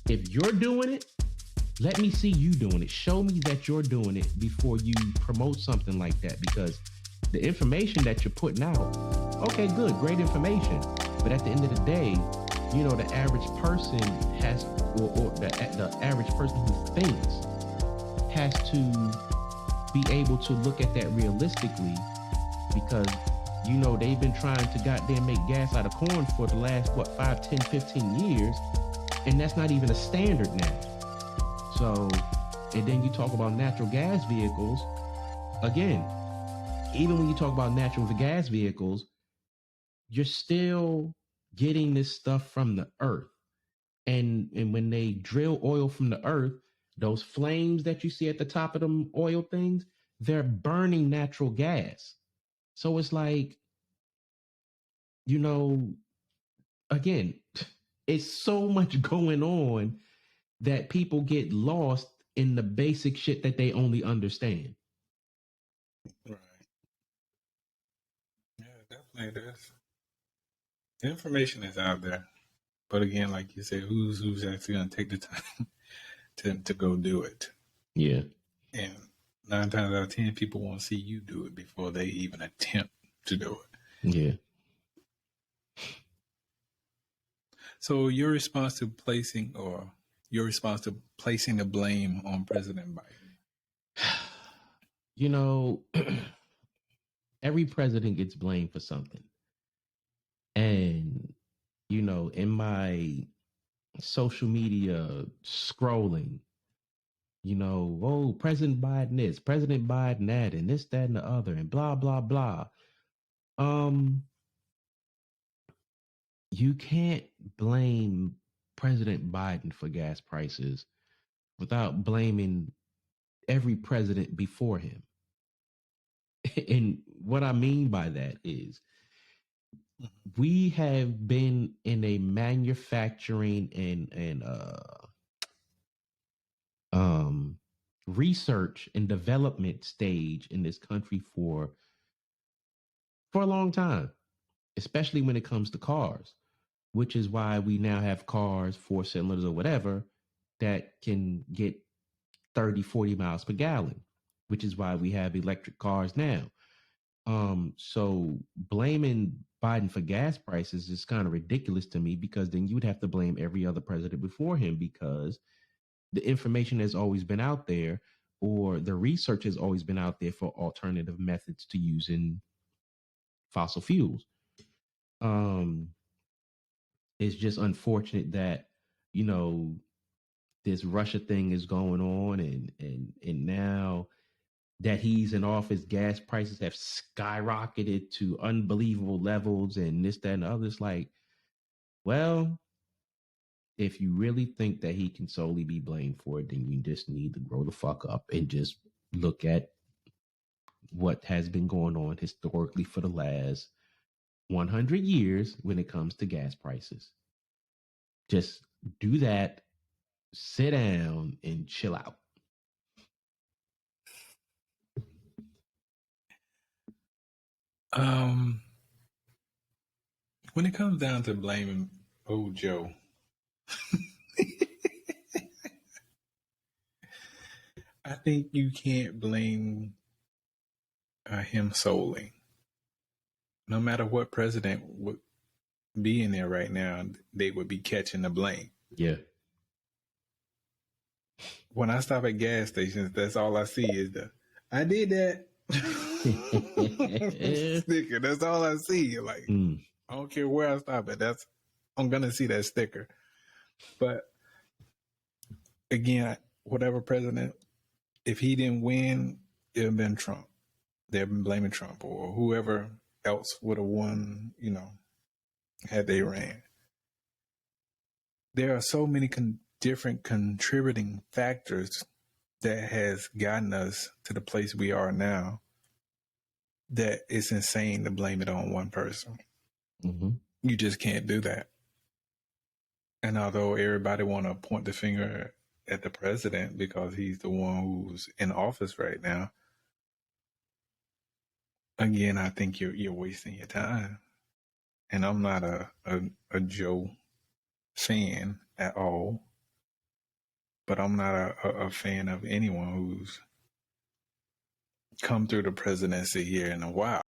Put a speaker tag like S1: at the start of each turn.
S1: If you're doing it, let me see you doing it. Show me that you're doing it before you promote something like that. Because the information that you're putting out, okay, good, great information. But at the end of the day, the average person has, or the average person who thinks has to be able to look at that realistically because, they've been trying to goddamn make gas out of corn for the last, 5, 10, 15 years. And that's not even a standard now. So, and then you talk about natural gas vehicles. Again, even when you talk about natural gas vehicles, you're still getting this stuff from the earth. And when they drill oil from the earth, those flames that you see at the top of them oil things, they're burning natural gas. So it's like, again, it's so much going on that people get lost in the basic shit that they only understand.
S2: Right. Yeah, definitely. The information is out there, but again, like you said, who's actually going to take the time to go do it?
S1: Yeah.
S2: And 9 times out of 10, people won't see you do it before they even attempt to do it.
S1: Yeah.
S2: So your response to placing the blame on President Biden?
S1: Every president gets blamed for something. And, in my social media scrolling, President Biden this, President Biden that, and this, that, and the other, and blah, blah, blah. You can't blame President Biden for gas prices without blaming every president before him. And what I mean by that is we have been in a manufacturing and research and development stage in this country for a long time, especially when it comes to cars, which is why we now have cars, 4 cylinders or whatever, that can get 30, 40 miles per gallon, which is why we have electric cars now. So blaming Biden for gas prices is kind of ridiculous to me because then you'd have to blame every other president before him because the information has always been out there or the research has always been out there for alternative methods to using fossil fuels. Um, it's just unfortunate that, you know, this Russia thing is going on and now that he's in office, gas prices have skyrocketed to unbelievable levels and this, that, and others. Like, well, if you really think that he can solely be blamed for it, then you just need to grow the fuck up and just look at what has been going on historically for the last 100 years when it comes to gas prices. Just do that, sit down, and chill out.
S2: When it comes down to blaming old Joe, I think you can't blame him solely. No matter what president would be in there right now, they would be catching the blame.
S1: Yeah.
S2: When I stop at gas stations, that's all I see is I did that sticker. That's all I see. Like, I don't care where I stop at. I'm gonna see that sticker. But again, whatever president, if he didn't win, it would have been Trump. They've been blaming Trump or whoever else would have won, had they ran. There are so many different contributing factors that has gotten us to the place we are now that it's insane to blame it on one person.
S1: Mm-hmm.
S2: You just can't do that. And although everybody want to point the finger at the president because he's the one who's in office right now, again, I think you're wasting your time. And I'm not a Joe fan at all. but I'm not a fan of anyone who's come through the presidency here in a while.